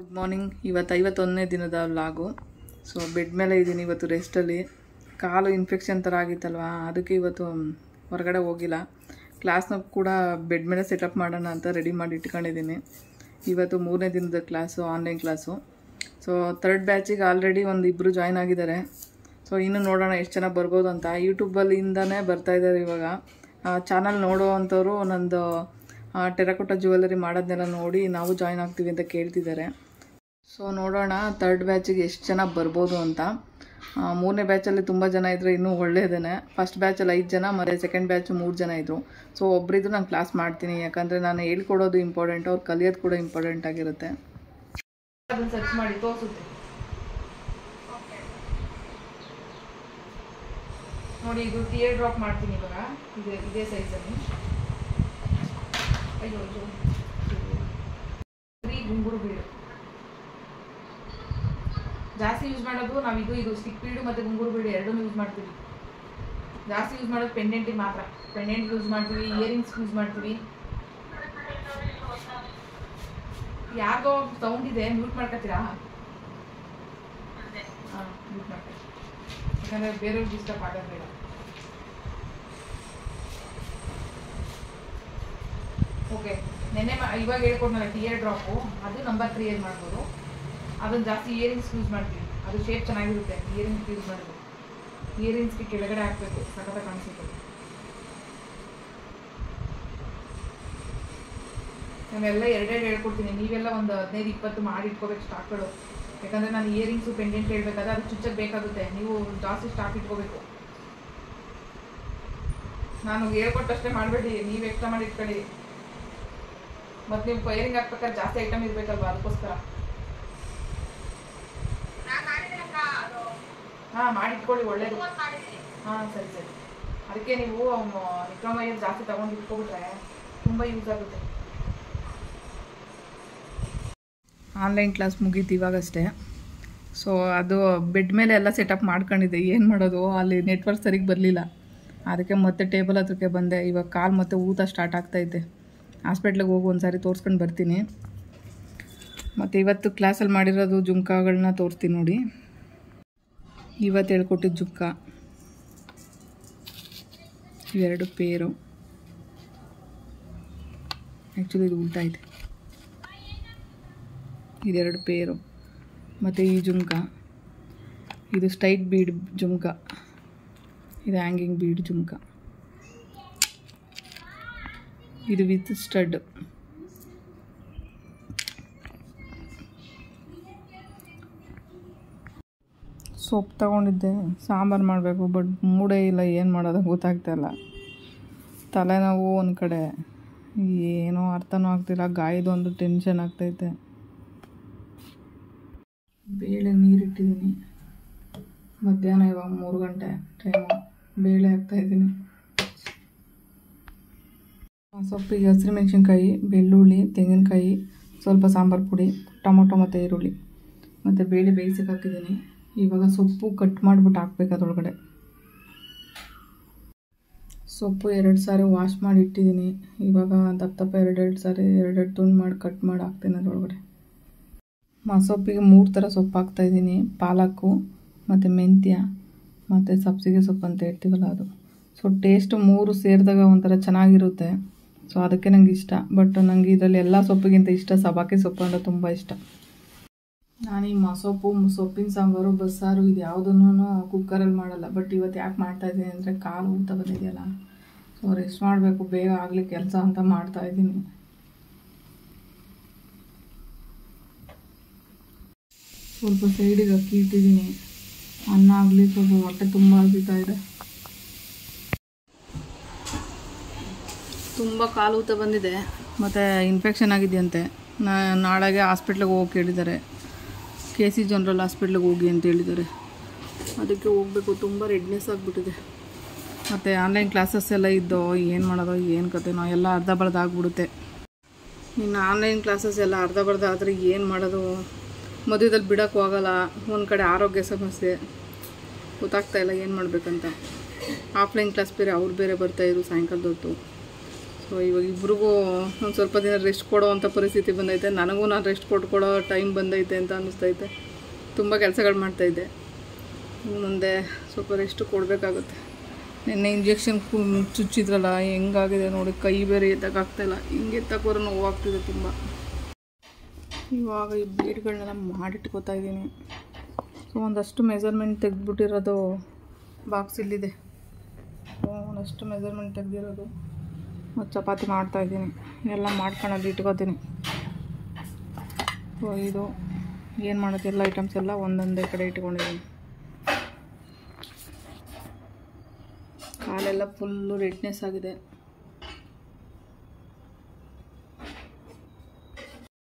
Good morning. ಇವತ್ತು 51ನೇ ದಿನದ vlog. So bed ಮೇಲೆ ಇದ್ದೀನಿ ಇವತ್ತು ರೆಸ್ಟಲ್ಲಿ. ಕಾಲು ಇನ್ಫೆಕ್ಷನ್ ಥರ ಆಗಿತ್ತಲ್ವ, ಅದಕ್ಕೆ ಇವತ್ತು ಹೊರಗಡೆ ಹೋಗಿಲ್ಲ. ಕ್ಲಾಸ್ನ ಕೂಡ ಬೆಡ್ ಮೇಲೆ ಸೆಟಪ್ ಮಾಡೋಣ ಅಂತ ರೆಡಿ ಮಾಡಿ ಇಟ್ಕೊಂಡಿದ್ದೀನಿ. ಇವತ್ತು 3ನೇ ದಿನದ class, online class. So 3rd ಬ್ಯಾಚಿಗೆ ಆಲ್ರೆಡಿ ಒಂದು ಇಬ್ಬರು ಜಾಯ್ನ್ ಆಗಿದ್ದಾರೆ. ಸೊ ಇನ್ನು ನೋಡೋಣ ಎಷ್ಟು ಚೆನ್ನಾಗಿ ಬರ್ಬೋದು ಅಂತ. ಯೂಟ್ಯೂಬಲ್ಲಿಂದನೇ ಬರ್ತಾಯಿದ್ದಾರೆ ಇವಾಗ. ಚಾನಲ್ ನೋಡೋ ಅಂಥವ್ರು ನಂದು ಟೆರಕೋಟಾ ಜ್ಯುವೆಲ್ಲರಿ ಮಾಡೋದನ್ನೆಲ್ಲ ನೋಡಿ ನಾವು ಜಾಯ್ನ್ ಆಗ್ತೀವಿ ಅಂತ ಕೇಳ್ತಿದ್ದಾರೆ. ಸೊ ನೋಡೋಣ 3rd ಬ್ಯಾಚಿಗೆ ಎಷ್ಟು ಚೆನ್ನಾಗಿ ಬರ್ಬೋದು ಅಂತ. 3ನೇ ಬ್ಯಾಚಲ್ಲಿ ತುಂಬ ಜನ ಇದ್ದರೆ ಇನ್ನೂ ಒಳ್ಳೆಯದೇ. ಫಸ್ಟ್ ಬ್ಯಾಚಲ್ಲಿ 5 ಜನ ಮತ್ತು ಸೆಕೆಂಡ್ ಬ್ಯಾಚು 3 ಜನ ಇದ್ದರು. ಸೊ ಒಬ್ಬರಿದ್ದು ನಾನು ಕ್ಲಾಸ್ ಮಾಡ್ತೀನಿ, ಯಾಕಂದರೆ ನಾನು ಹೇಳ್ಕೊಡೋದು ಇಂಪಾರ್ಟೆಂಟ್, ಅವ್ರು ಕಲಿಯೋದು ಕೂಡ ಇಂಪಾರ್ಟೆಂಟ್ ಆಗಿರುತ್ತೆ. ಅದನ್ನು ಸರ್ಚ್ ಮಾಡಿ ತೋರಿಸುತ್ತೆ ನೋಡಿ. ಇದು ಟಿಯರ್ ಡ್ರಾಪ್ ಮಾಡ್ತೀನಿ ಇವಾಗ, ಇದೇ ಸೈಜಲ್ಲಿ. ಅಯ್ಯೋ ಗುಂಗುರು ಬೀಡು ಜಾಸ್ತಿ ಯೂಸ್ ಮಾಡೋದು ನಾವು. ಇದು ಸ್ಟಿಕ್ ಬೀಡು ಮತ್ತು ಗುಂಗುರು ಬೀಡು ಎರಡೂ ಯೂಸ್ ಮಾಡ್ತೀವಿ. ಜಾಸ್ತಿ ಯೂಸ್ ಮಾಡೋದು ಪೆಂಡೆಂಟಿಗೆ ಮಾತ್ರ. ಪೆಂಡೆಂಟ್ ಯೂಸ್ ಮಾಡ್ತೀವಿ, ಇಯರಿಂಗ್ಸ್ ಯೂಸ್ ಮಾಡ್ತೀವಿ. ಯಾರಿಗೋ ಸೌಂಡ್ ಇದೆ, ಮ್ಯೂಟ್ ಮಾಡ್ಕೊತೀರಾ? ಹಾಂ, ಮ್ಯೂಟ್ ಮಾಡ್ತೀವಿ, ಯಾಕಂದರೆ ಬೇರೆಯವ್ರಿಗೆ ಡಿಸ್ಟರ್ಬ್ ಆಗೋದು ಬೇಡ. ಓಕೆ, ಇವಾಗ ಹೇಳ್ಕೊಡ್ನಲ್ಲ ಟಿಯರ್ ಡ್ರಾಪು, ಅದು ನಂಬರ್ 3 ಮಾಡ್ಬೋದು. ಅದನ್ನು ಜಾಸ್ತಿ ಇಯರಿಂಗ್ಸ್ ಯೂಸ್ ಮಾಡ್ತೀವಿ, ಅದು ಶೇಪ್ ಚೆನ್ನಾಗಿರುತ್ತೆ. ಇಯರಿಂಗ್ಸ್ ಯೂಸ್ ಮಾಡೋದು, ಇಯರಿಂಗ್ಸ್ಗೆ ಕೆಳಗಡೆ ಹಾಕಬೇಕು, ಸಖತ್ತಾಗಿ ಕಾಣಿಸುತ್ತೆ. ನಾವೆಲ್ಲ ಎರಡೆರಡು ಹೇಳ್ಕೊಡ್ತೀನಿ, ನೀವೆಲ್ಲ ಒಂದು 15-20 ಮಾಡಿ ಇಟ್ಕೋಬೇಕು ಸ್ಟಾಕ್ಗಳು. ಯಾಕಂದರೆ ನಾನು ಇಯರಿಂಗ್ಸು ಪೆಂಡೆಂಟ್ ಹೇಳ್ಬೇಕಾದ್ರೆ ಅದು ಚುಚ್ಚಕ್ಕೆ ಬೇಕಾಗುತ್ತೆ. ನೀವು ಜಾಸ್ತಿ ಸ್ಟಾಕ್ ಇಟ್ಕೋಬೇಕು. ನಾನು ಹೇಳ್ಕೊಟ್ಟಷ್ಟೇ ಮಾಡಬೇಡಿ, ನೀವು ಎಕ್ಸ್ಟ್ರಾ ಮಾಡಿ ಇಟ್ಕೊಳ್ಳಿ. ಮತ್ತು ನೀವು ಫೈರಿಂಗ್ ಹಾಕ್ಬೇಕಾದ್ರೆ ಜಾಸ್ತಿ ಐಟಮ್ ಇರಬೇಕಲ್ವ, ಅದಕ್ಕೋಸ್ಕರ. ಹಾಂ, ಮಾಡಿಟ್ಕೊಳ್ಳಿ, ಒಳ್ಳೇದು. ಹಾಂ, ಸರಿ ಸರಿ. ಅದಕ್ಕೆ ನೀವು ಡಿಪ್ಲೊಮಾ ಇಯರ್ ಜಾಸ್ತಿ ತೊಗೊಂಡು ಇಟ್ಕೊಬಿಟ್ರೆ ತುಂಬ ಯೂಸ್ ಆಗುತ್ತೆ. ಆನ್ಲೈನ್ ಕ್ಲಾಸ್ ಮುಗೀತು ಇವಾಗಷ್ಟೇ. ಸೊ ಅದು ಬೆಡ್ ಮೇಲೆ ಎಲ್ಲ ಸೆಟಪ್ ಮಾಡ್ಕೊಂಡಿದ್ದೆ. ಏನು ಮಾಡೋದು, ಅಲ್ಲಿ ನೆಟ್ವರ್ಕ್ ಸರಿಗೆ ಬರಲಿಲ್ಲ. ಅದಕ್ಕೆ ಮತ್ತೆ ಟೇಬಲ್ ಹತ್ರಕ್ಕೆ ಬಂದೆ. ಇವಾಗ ಕಾಲು ಮತ್ತೆ ಊತ ಸ್ಟಾರ್ಟ್ ಆಗ್ತಾಯಿದೆ. ಹಾಸ್ಪಿಟ್ಲಿಗೆ ಹೋಗಿ ಒಂದು ಸಾರಿ ತೋರಿಸ್ಕೊಂಡು ಬರ್ತೀನಿ. ಮತ್ತು ಇವತ್ತು ಕ್ಲಾಸಲ್ಲಿ ಮಾಡಿರೋದು ಜುಮ್ಕಾಗಳನ್ನ ತೋರಿಸ್ತೀನಿ ನೋಡಿ. ಇವತ್ತು ಹೇಳ್ಕೊಟ್ಟಿದ್ದು ಜುಮ್ಕಾ ಇವೆರಡು ಪೇರು. ಆ್ಯಕ್ಚುಲಿ ಇದು ಉಲ್ಟಾ ಇದೆ. ಇದೆರಡು ಪೇರು. ಮತ್ತು ಈ ಜುಮ್ಕಾ, ಇದು ಸ್ಟ್ರೈಟ್ ಬೀಡ್ ಜುಮ್ಕಾ, ಇದು ಹ್ಯಾಂಗಿಂಗ್ ಬೀಡ್ ಜುಮ್ಕಾ. ಇದು ವಿತ್ ಸ್ಟಡ್. ಸೊಪ್ಪು ತಗೊಂಡಿದ್ದೆ, ಸಾಂಬಾರು ಮಾಡಬೇಕು. ಬಟ್ ಮೂಡೇ ಇಲ್ಲ, ಏನು ಮಾಡೋದು ಗೊತ್ತಾಗ್ತಾಯಿಲ್ಲ. ತಲೆನೋವು ಒಂದು ಕಡೆ, ಏನೋ ಅರ್ಥನೂ ಆಗ್ತಿಲ್ಲ. ಗಾಯದೊಂದು ಟೆನ್ಷನ್ ಆಗ್ತೈತೆ. ಬೇಳೆ ನೀರಿಟ್ಟಿದ್ದೀನಿ. ಮಧ್ಯಾಹ್ನ ಇವಾಗ 3 ಗಂಟೆ ಟೈಮು. ಬೇಳೆ ಹಾಕ್ತಾಯಿದ್ದೀನಿ. ಸೊಪ್ಪಿಗೆ ಹಸಿರುಮೆಣಸಿನ್ಕಾಯಿ, ಬೆಳ್ಳುಳ್ಳಿ, ತೆಂಗಿನಕಾಯಿ, ಸ್ವಲ್ಪ ಸಾಂಬಾರು ಪುಡಿ, ಟೊಮೊಟೊ ಮತ್ತು ಈರುಳ್ಳಿ ಮತ್ತು ಬೇಳೆ ಬೇಯಿಸಕ್ಕೆ ಹಾಕಿದ್ದೀನಿ. ಇವಾಗ ಸೊಪ್ಪು ಕಟ್ ಮಾಡಿಬಿಟ್ಟು ಹಾಕ್ಬೇಕು ಅದರೊಳಗಡೆ. ಸೊಪ್ಪು 2 ಸಾರಿ ವಾಶ್ ಮಾಡಿ ಇಟ್ಟಿದ್ದೀನಿ. ಇವಾಗ ದಪ್ಪ 2 ಸಾರಿ 2 ತುಂಡು ಮಾಡಿ ಕಟ್ ಮಾಡಿ ಹಾಕ್ತೀನಿ ಅದರೊಳಗಡೆ. ಸೊಪ್ಪಿಗೆ 3 ಥರ ಸೊಪ್ಪು ಹಾಕ್ತಾಯಿದ್ದೀನಿ. ಪಾಲಕ್ಕು ಮತ್ತು ಮೆಂತ್ಯ ಮತ್ತು ಸಬ್ಸಿಗೆ ಸೊಪ್ಪು ಅಂತ ಹೇಳ್ತೀವಲ್ಲ ಅದು. ಸೊ ಟೇಸ್ಟು 3 ಸೇರಿದಾಗ ಒಂಥರ ಚೆನ್ನಾಗಿರುತ್ತೆ. ಸೊ ಅದಕ್ಕೆ ನನಗೆ ಇಷ್ಟ. ಬಟ್ ನನಗೆ ಇದರಲ್ಲಿ ಎಲ್ಲ ಸೊಪ್ಪಿಗಿಂತ ಇಷ್ಟ ಸಬ್ಬಾಕಿ ಸೊಪ್ಪು ಅಂದರೆ ತುಂಬ ಇಷ್ಟ. ನಾನು ಈ ಸೊಪ್ಪಿನ ಸಾಂಬಾರು, ಬಸ್ಸಾರು ಇದು ಯಾವುದನ್ನು ಕುಕ್ಕರಲ್ಲಿ ಮಾಡಲ್ಲ. ಬಟ್ ಇವತ್ತು ಯಾಕೆ ಮಾಡ್ತಾಯಿದ್ದೀನಿ ಅಂದರೆ ಕಾಲು ಊತ ಬಂದಿದೆಯಲ್ಲ. ಸೊ ರೆಸ್ಟ್ ಮಾಡಬೇಕು, ಬೇಗ ಆಗಲಿ ಕೆಲಸ ಅಂತ ಮಾಡ್ತಾಯಿದ್ದೀನಿ. ಸ್ವಲ್ಪ ಸೈಡಿಗೆ ಅಕ್ಕಿ ಇಟ್ಟಿದ್ದೀನಿ. ಅನ್ನ ಆಗಲಿ, ಸ್ವಲ್ಪ ಹೊಟ್ಟೆ ತುಂಬ ಹಸಿತಾ ಇದೆ. ತುಂಬ ಕಾಲು ಊತ ಬಂದಿದೆ ಮತ್ತು ಇನ್ಫೆಕ್ಷನ್ ಆಗಿದೆಯಂತೆ. ನಾಳೆಗೆ ಹಾಸ್ಪಿಟ್ಲಿಗೆ ಹೋಗಿ ಕೇಳಿದ್ದಾರೆ. KC ಜನರಲ್ ಹಾಸ್ಪಿಟ್ಲಿಗೆ ಹೋಗಿ ಅಂತ ಹೇಳಿದ್ದಾರೆ. ಅದಕ್ಕೆ ಹೋಗಬೇಕು. ತುಂಬ ರೆಡ್ನೆಸ್ ಆಗಿಬಿಟ್ಟಿದೆ. ಮತ್ತು ಆನ್ಲೈನ್ ಕ್ಲಾಸಸ್ ಎಲ್ಲ ಇದ್ದೋ, ಏನು ಮಾಡೋದೋ ಏನು ಕತೆನೋ, ಎಲ್ಲ ಅರ್ಧ ಬರ್ಧ ಆಗಿಬಿಡುತ್ತೆ. ಇನ್ನು ಆನ್ಲೈನ್ ಕ್ಲಾಸಸ್ ಎಲ್ಲ ಅರ್ಧ ಬರ್ಧ ಆದರೆ ಏನು ಮಾಡೋದು, ಮಧ್ಯದಲ್ಲಿ ಬಿಡೋಕ್ಕೂ ಆಗೋಲ್ಲ. ಒಂದು ಕಡೆ ಆರೋಗ್ಯ ಸಮಸ್ಯೆ, ಗೊತ್ತಾಗ್ತಾಯಿಲ್ಲ ಏನು ಮಾಡಬೇಕಂತ. ಆಫ್ಲೈನ್ ಕ್ಲಾಸ್ ಬೇರೆ, ಅವ್ರು ಬೇರೆ ಬರ್ತಾಯಿದ್ರು ಸಾಯಂಕಾಲದ ಹೊತ್ತು. ಸೊ ಸೊ ಇವಾಗ ಇಬ್ರಿಗೂ ಒಂದು ಸ್ವಲ್ಪ ದಿನ ರೆಸ್ಟ್ ಕೊಡೋ ಅಂಥ ಪರಿಸ್ಥಿತಿ ಬಂದೈತೆ. ನನಗೂ ನಾನು ರೆಸ್ಟ್ ಕೊಟ್ಕೊಡೋ ಟೈಮ್ ಬಂದೈತೆ ಅಂತ ಅನ್ನಿಸ್ತೈತೆ. ತುಂಬ ಕೆಲಸಗಳು ಮಾಡ್ತಾಯಿದ್ದೆ, ಮುಂದೆ ಸ್ವಲ್ಪ ರೆಸ್ಟ್ ಕೊಡಬೇಕಾಗುತ್ತೆ. ನಿನ್ನೆ ಇಂಜೆಕ್ಷನ್ ಚುಚ್ಚಿದ್ರಲ್ಲ, ಹೆಂಗಾಗಿದೆ ನೋಡಿ, ಕೈ ಬೇರೆ ಎತ್ತಕ್ಕಾಗ್ತಾಯಿಲ್ಲ, ಹಿಂಗೆ ಎತ್ತಕ್ಕೋರು ನೋವಾಗ್ತಿದೆ ತುಂಬ. ಇವಾಗ ಈ ಬೀಡ್ಗಳನ್ನೆಲ್ಲ ಮಾಡಿಟ್ಕೋತಾ ಇದ್ದೀನಿ. ಸೊ ಒಂದಷ್ಟು ಮೆಜರ್ಮೆಂಟ್ ತೆಗೆದ್ಬಿಟ್ಟಿರೋದು ಬಾಕ್ಸ್ ಇಲ್ಲಿದೆ. ಒಂದಷ್ಟು ಮೆಜರ್ಮೆಂಟ್ ತೆಗೆದಿರೋದು ಮತ್ತು ಚಪಾತಿ ಮಾಡ್ತಾಯಿದ್ದೀನಿ. ಎಲ್ಲ ಮಾಡ್ಕೊಂಡು ಇಟ್ಕೋತೀನಿ. ಸೊ ಇದು ಏನು ಮಾಡೋದು, ಎಲ್ಲ ಐಟಮ್ಸ್ ಎಲ್ಲ ಒಂದೊಂದೇ ಕಡೆ ಇಟ್ಕೊಂಡಿದ್ದೀನಿ. ಕಾಲೆಲ್ಲ ಫುಲ್ಲು ರೆಡ್ನೆಸ್ ಆಗಿದೆ.